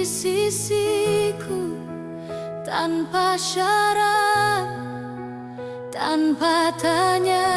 sisiku tanpa syarat, tanpa tanya.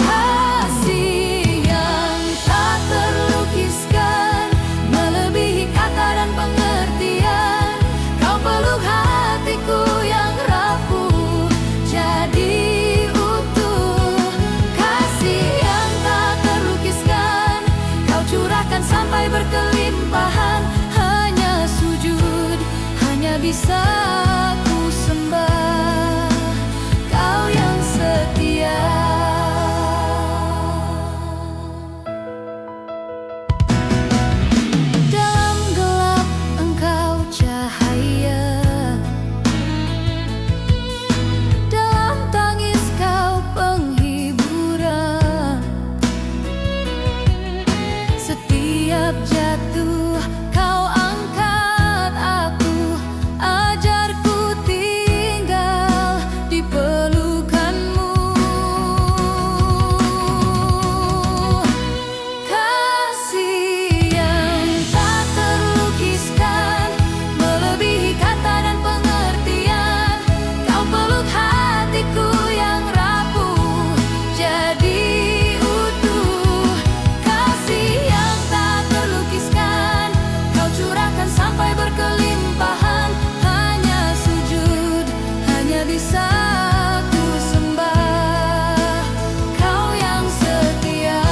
Kasih yang tak terlukiskan, melebihi kata dan pengertian. Kau peluk hatiku yang rapuh jadi utuh. Kasih yang tak terlukiskan, kau curahkan sampai berkelimpahan. Hanya sujud, hanya bisa ku sembah Kau yang setia. Dalam gelap Engkau cahaya, dalam tangis Kau penghiburan. Setiap jatuh Kau angkat aku, ajarku tinggal di pelukanmu. Kasih yang tak terlukiskan, melebihi kata dan pengertian. Kau peluk hatiku yang rapuh jadi utuh. Kasih yang tak terlukiskan, kau curahkan sampai berkelimpahan. Hanya sujud, hanya bisa ku sembah Kau yang setia.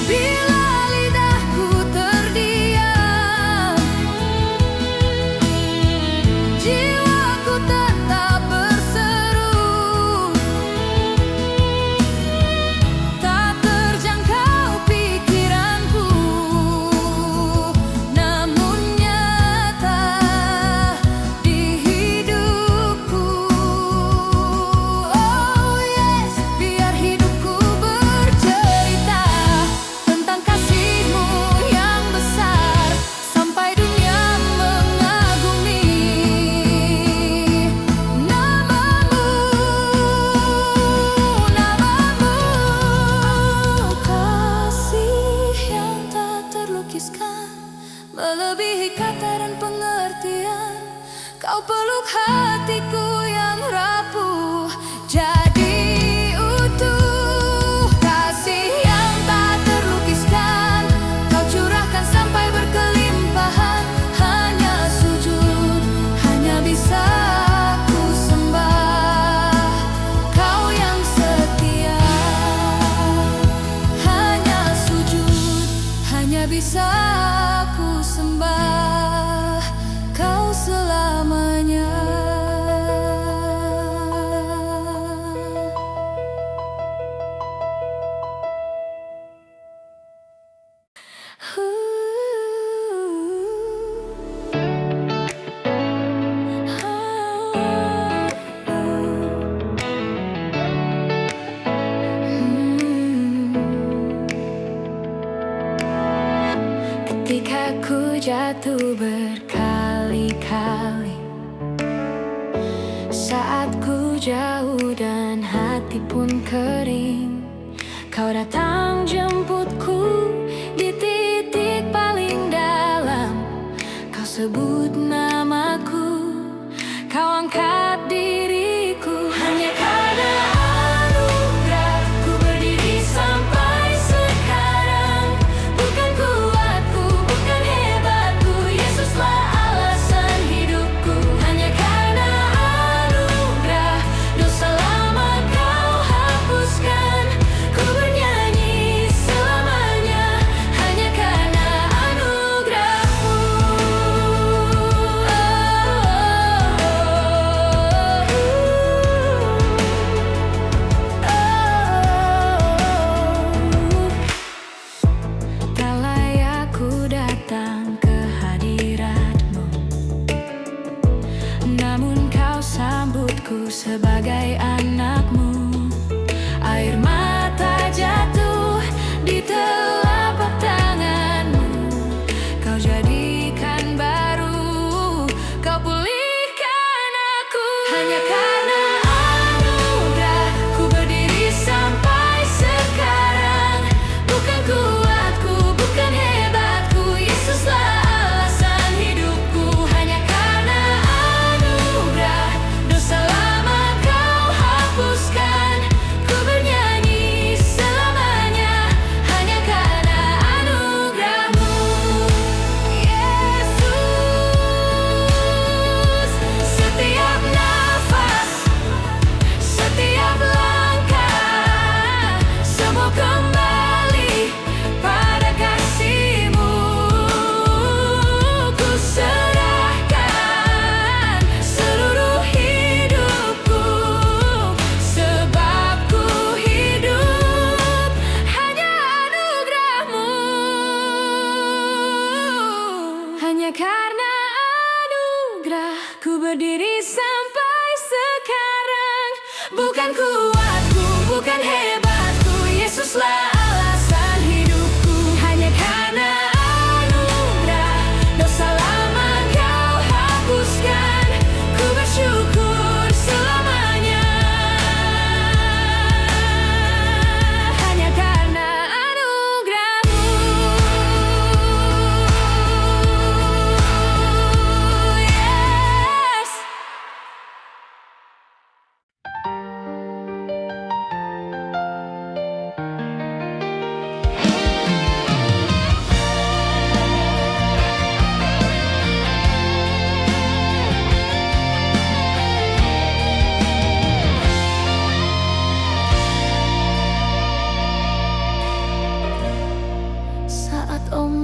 Bila lidahku terdiam, jiwaku tetap berseru. Tak terjangkau pikiranku, namun nyata di hidupku. Oh yes, biar hidupku bercerita tentang kasih-Mu yang besar, sampai dunia mengagumi namamu, namamu. Kasih yang tak terlukiskan, melebihi kata dan pengertian. Kau peluk hatiku yang rapuh jadi utuh. Kasih yang tak terlukiskan, kau curahkan sampai berkelimpahan. Hanya sujud, hanya bisa ku sembah Kau yang setia. Hanya sujud, hanya bisa ku sembah Kau selamanya. Ketika ku jatuh berkali-kali, saat ku jauh dan hati pun kering, Kau datang jemputku di titik paling dalam. Kau sebut namaku, Kau angkat diriku. Hanya karena anugerah ku berdiri sampai sekarang. Bukan kuatku, bukan hebatku, Yesuslah alasan hidupku. Hanya karena anugerah, dosa lama Kau hapuskan. Ku bernyanyi selamanya.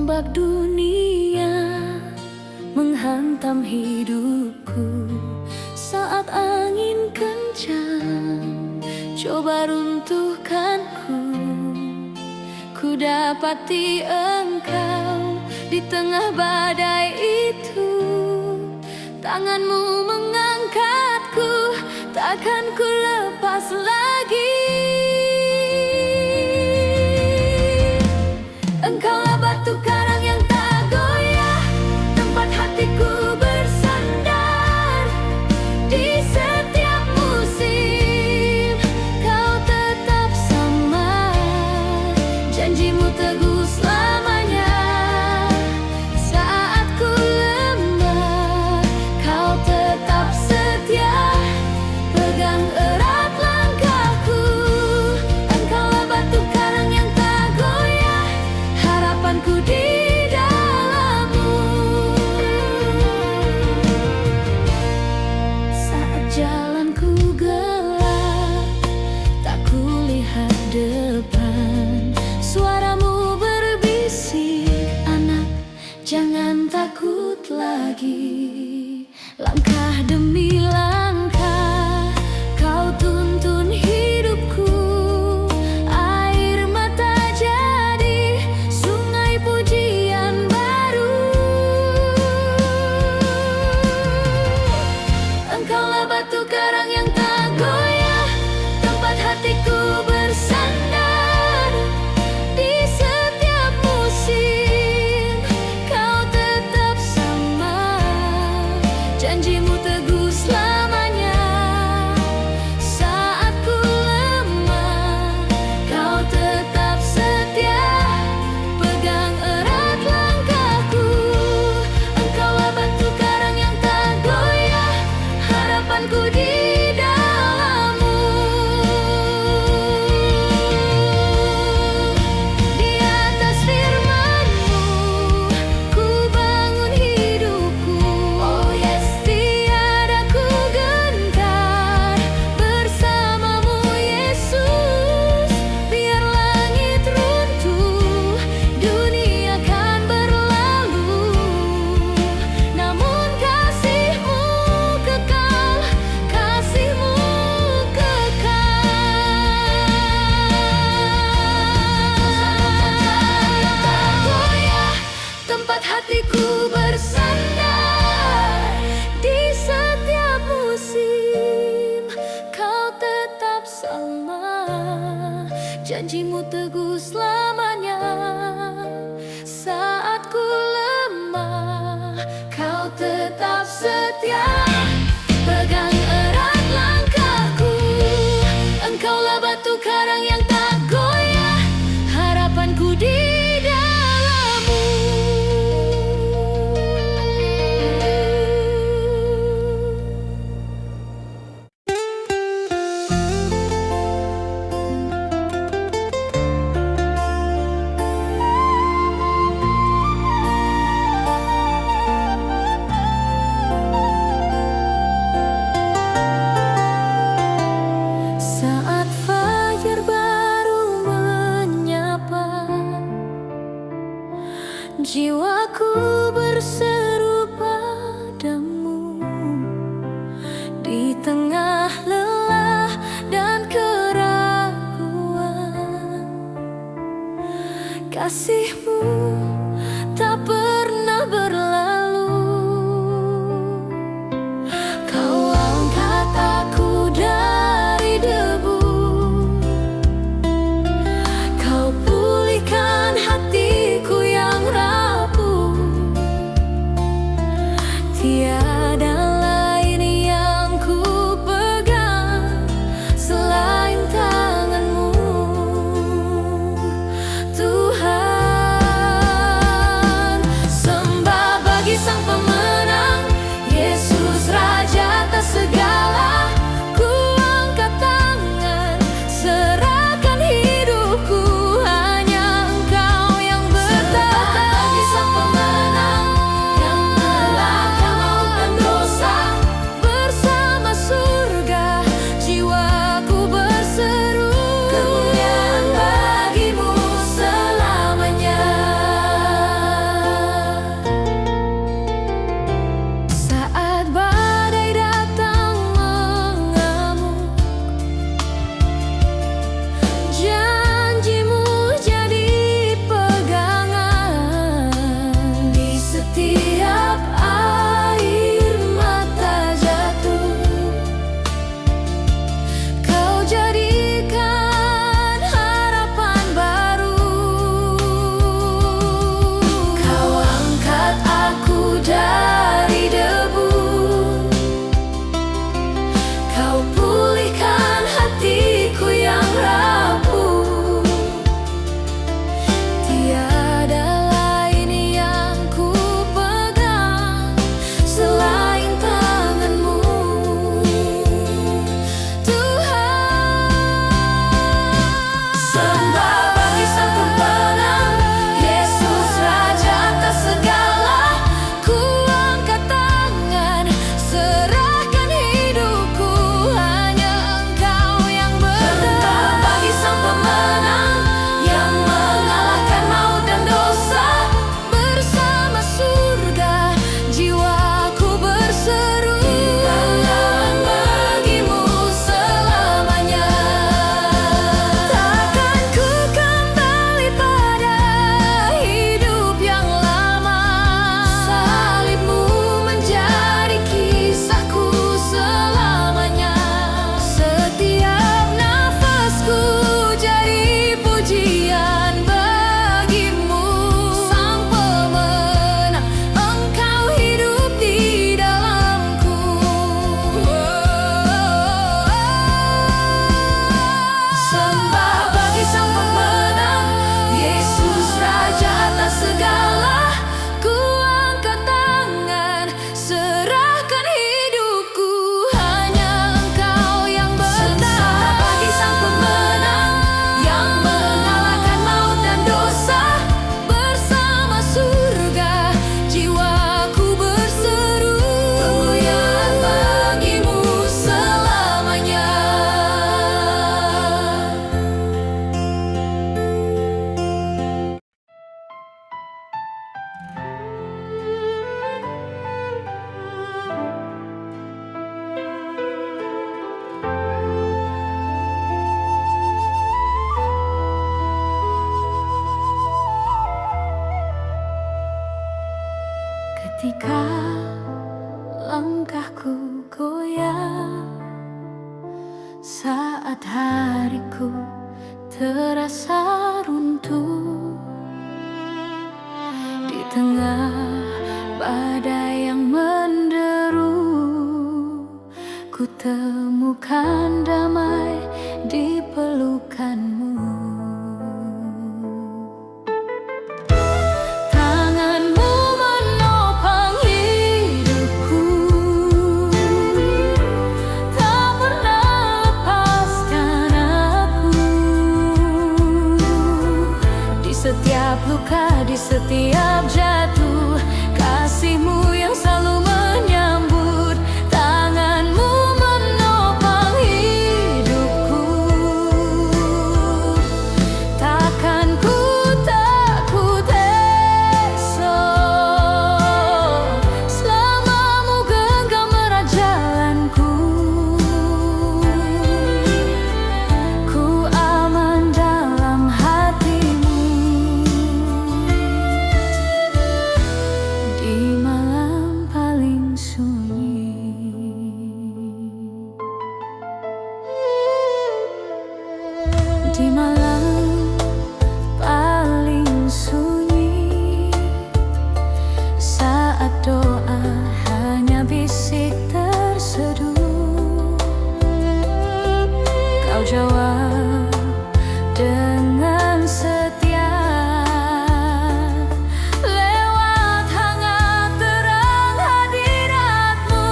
ombak dunia menghantam hidupku. Saat angin kencang coba runtuhkanku, ku dapati engkau di tengah badai itu. Tanganmu mengangkatku, takkan ku lepas lagi. Engkaulah batu karang yang tak goyah, tempat hatiku bersandar. Di setiap musim kau tetap sama, janjimu teguh selamanya. Saat ku lemah kau tetap setia, pegang erat langkahku. Engkaulah batu karang yang tak goyah, harapanku di dalammu. Saat jalanku gelap, tak kulihat depan, suaramu berbisik, anak, jangan takut lagi. Langkah demi langkah kau tuntun hidupku. Air mata jadi sungai pujian baru. Engkaulah batu karang yang tak goyah, tempat hatiku bersandar. Di setiap musim kau tetap sama, janjimu teguh selamanya. Saat ku lemah kau tetap setia, pegang erat langkahku. Engkaulah batu karang yang tak goyah, harapanku di dalammu. Di atas firman-Mu ku bangun hidupku. Oh yes, tiada ku gentar bersamamu Yesus. Biar langit runtuh, dunia kan berlalu, namun kasih-Mu kekal, kasih-Mu kekal. Tak goyah, tempat hatiku bersandar. Di setiap musim kau tetap sama, janjimu teguh selamanya. Saat ku lemah kau tetap setia, pegang erat langkahku. Engkaulah batu karang yang tak goyah, harapanku di dalammu. Saat fajar baru menyapa, jiwaku berseru padamu. Di tengah lelah dan keraguan, kasih-Mu tak pernah berlalu. Kau angkat aku dari debu, kau pulihkan hatiku yang rapuh. Tiada lain yang ku pegang selain tangan-Mu, Tuhan. Ketika langkahku goyah, saat hariku terasa runtuh, di tengah badai yang menderu, ku temukan damai di pelukanmu. Tanganmu menopang hidupku, tak pernah lepaskan aku. Di setiap luka, di setiap jatuh, kasihmu yang selalu menyambut. Tanganmu menopang hidupku, takkan ku takut esok, selamamu genggam erat jalanku. Ku aman dalam hatimu, di malam paling sunyi. Di malam paling sunyi, saat doa hanya bisik terseduh, kau jawab dengan setia. Lewat hangat terang hadiratmu,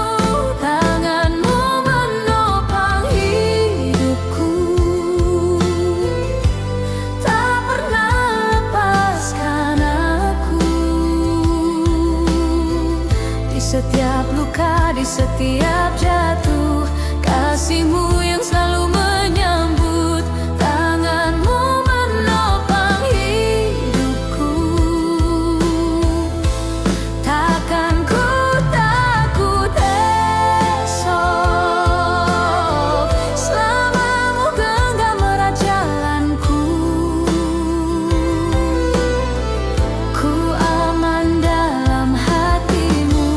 tanganmu menopang hidupku, tak pernah lepaskan aku. Di setiap luka, di setiap jatuh, kasihmu yang selalu menyambut. Tanganmu menopang hidupku, takkan ku takut esok, selamamu genggam erat jalanku. Ku aman dalam hatimu.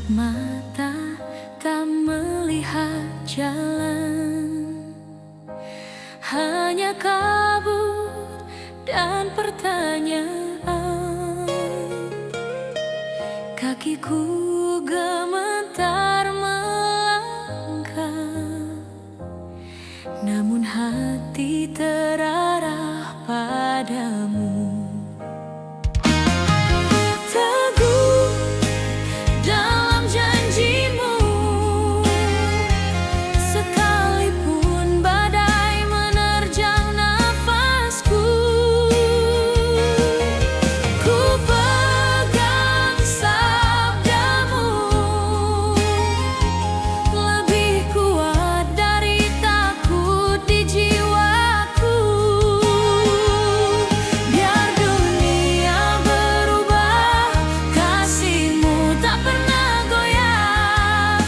Saat mata tak melihat jalan, hanya kabut dan pertanyaan. Kakiku gemetar melangkah, namun hati terarah padamu. Teguh dalam janjimu, sekalipun badai menerjang nafasku. Ku pegang sabdamu, lebih kuat dari takut di jiwaku. Biar dunia berubah, kasihmu tak pernah goyah.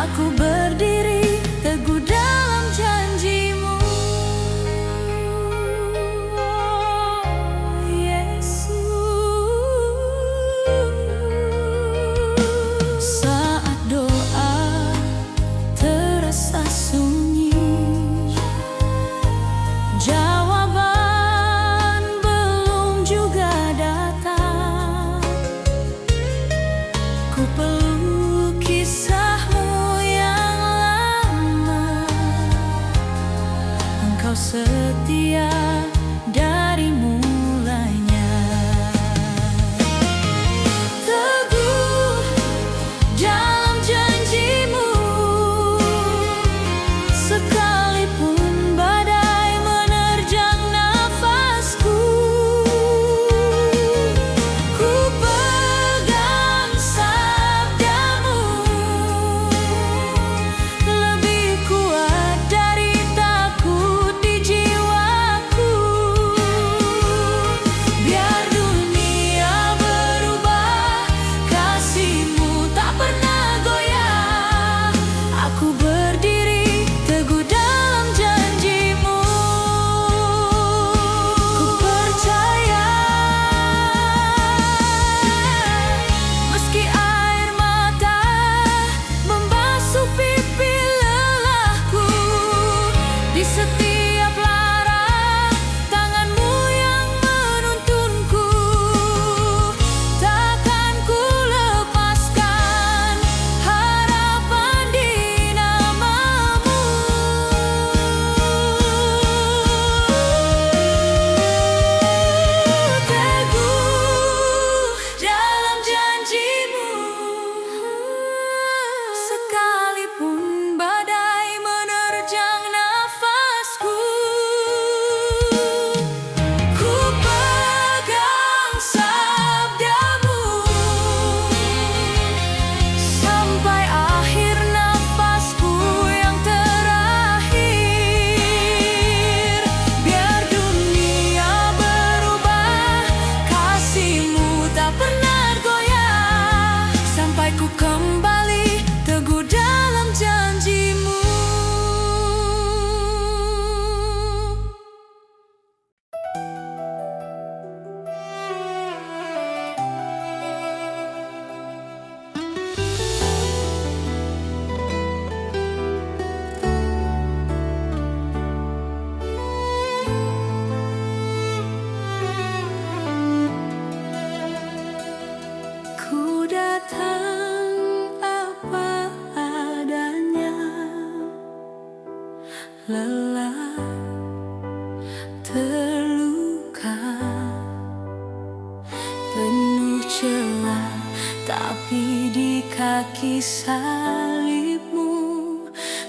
Aku berdiri teguh dalam janjimu, Yesus. Saat doa terasa sunyi, jawaban belum juga datang. Ku peluk kisahmu yang lama, engkau setia dari mulanya. Teguh dalam janjimu, sekalipun badai menerjang nafasku. Ku pegang sabdamu, lebih kuat dari takut di jiwaku. Biar dunia berubah, kasihmu tak pernah goyah. Aku berdiri teguh dalam janjimu. Ku percaya, meski air mata membasuh pipi lelahku, di setiap lara tanganmu yang menuntunku. Takkan ku lepaskan harapan di namamu. Teguh dalam janjimu, sekalipun badai menerjang nafasku. Ku pegang sabdamu, sampai akhir nafasku yang terakhir. Biar dunia berubah, kasihmu tak pernah goyah. Sampai ku kembali teguh dalam janjimu. Ku datang apa adanya, lelah, terluka, penuh celah, tapi di kaki salibmu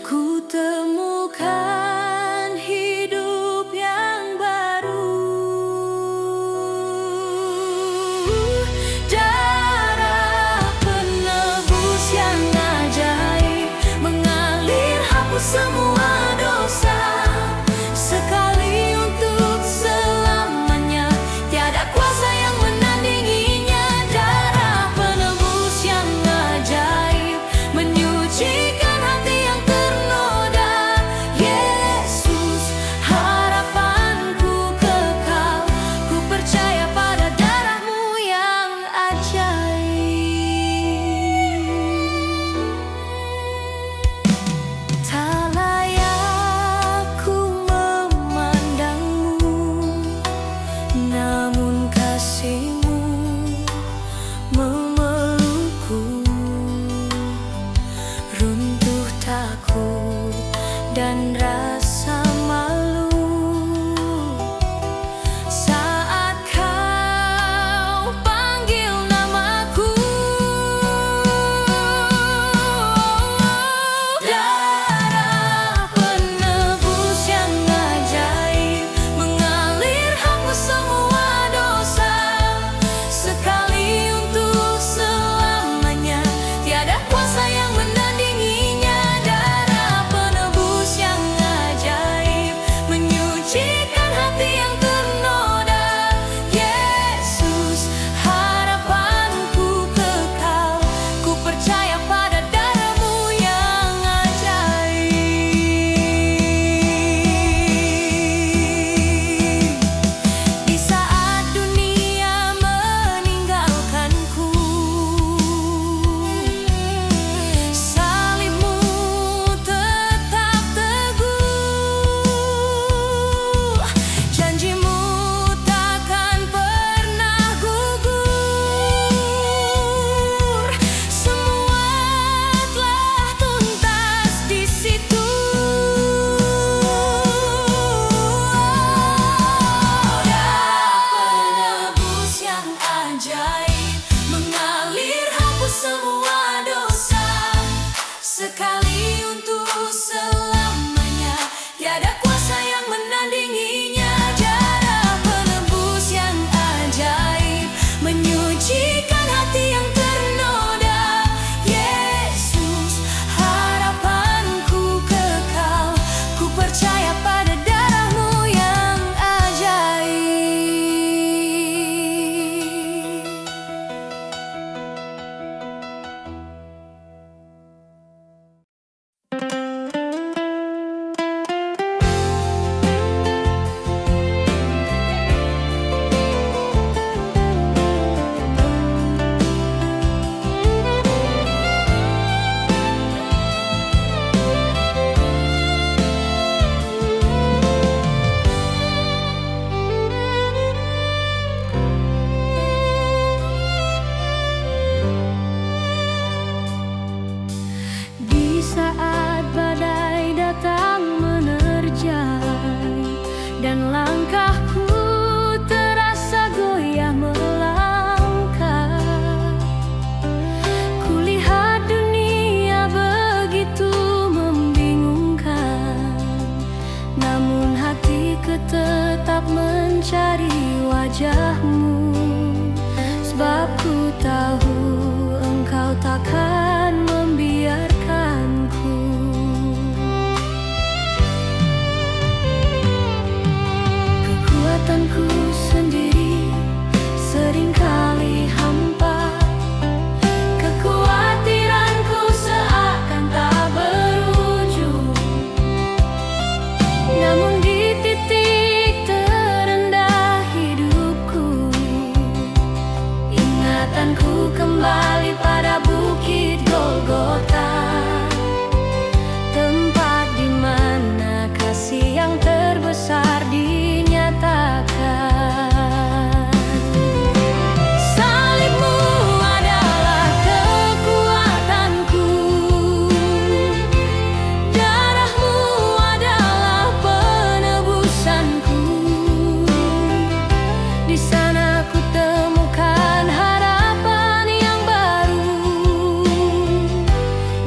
ku temukan hidup yang baru. Darah penebus yang ajaib mengalir hapus semua dosa, sekali untuk selamanya. Tiada kuasa yang menandinginya. Darah penebus yang ajaib wajahmu, sebab ku tahu Engkau takkan membiarkanku. Kekuatanku sendiri seringkali hampa, kekhawatiranku seakan tak berujung. Namun di titik terendah hidupku, ingatanku kembali pada bukit Golgota, tempat di mana kasih yang terbesar dinyatakan. Salibmu adalah kekuatanku, darahmu adalah penebusanku. Di sana ku temukan harapan yang baru,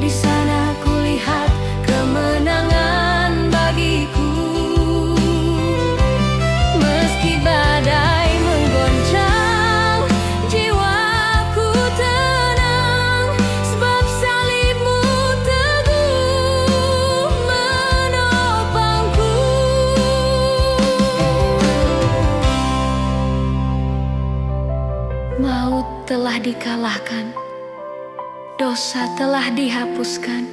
di sana ku lihat kemenangan bagiku. Meski badai menggoncang, jiwaku tenang, sebab salibmu teguh menopangku. Maut telah dikalahkan, dosa telah dihapuskan.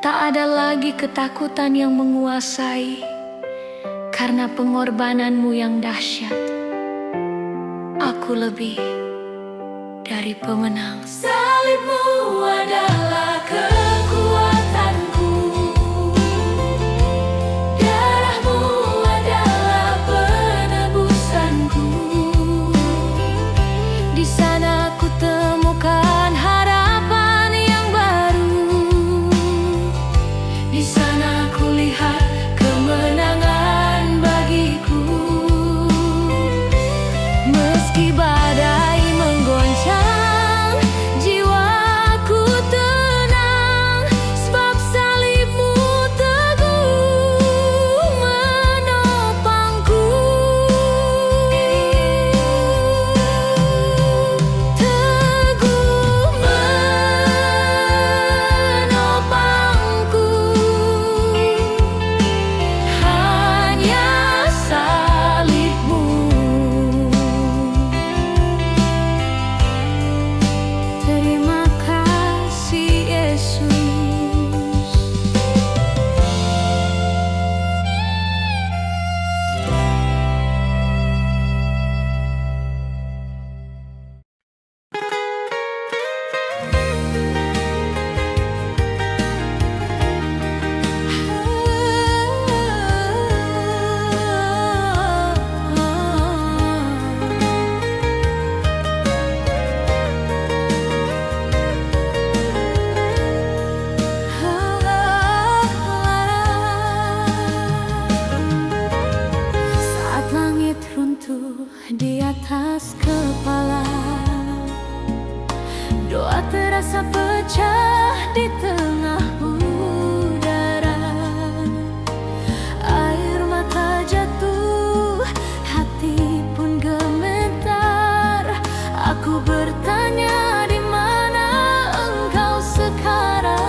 Tak ada lagi ketakutan yang menguasai, karena pengorbananmu yang dahsyat. Aku lebih dari pemenang. Salibmu adalah kekuatanku, darahmu adalah penebusanku. Di sana ku temukan harapan yang baru, di sana ku lihat kemenangan bagiku. Meski badai menggoncang, jiwaku tenang, sebab salibmu teguh menopangku. Teguh menopangku, hanya salibmu. Terima kasih Yesus. Saat langit runtuh di atas kepala, doa terasa pecah di tengah udara. Air mata jatuh, hati pun gemetar. Aku bertanya, di mana Engkau sekarang?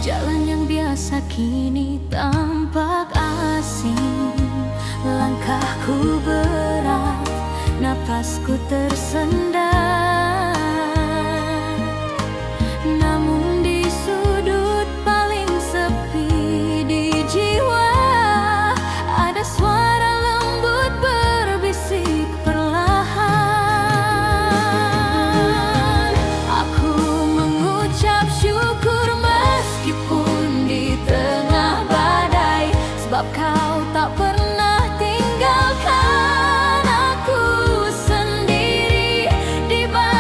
Jalan yang biasa kini tampak asing, langkahku berat, napasku tersendat. Namun di sudut paling sepi di jiwa, ada suara lembut berbisik perlahan. Aku mengucap syukur meskipun di tengah badai, sebab Kau tak pernah tinggalkan aku sendiri di bawah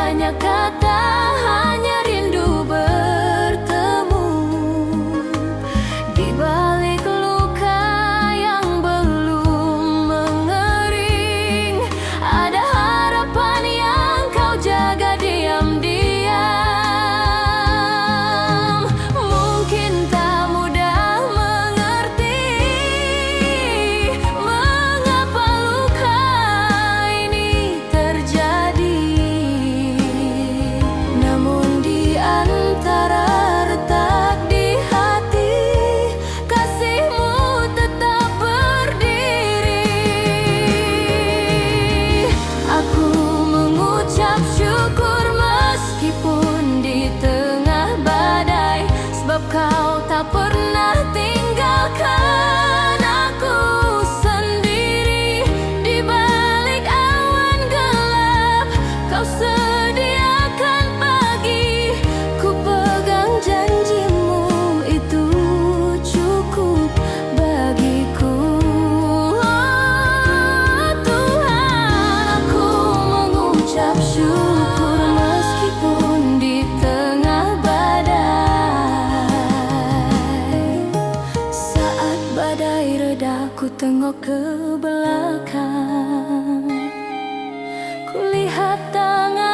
banyak kata, hanya rindu bertemu. Di balik luka yang belum mengering, ada harapan yang kau jaga diam-diam. Mungkin tak mudah mengerti mengapa luka ini terjadi, namun di antara retak di hati, kasihmu tetap berdiri. Aku mengucap syukur meskipun di tengah badai, sebab kau tak pernah tinggalkan aku sendiri. Di balik awan gelap, kau sediakan pagi. Ku pegang janjimu, itu cukup bagiku. Oh, Tuhan, aku mengucap syukur meskipun di tengah badai. Saat badai reda, ku tengok ke belakang, ku lihat tangan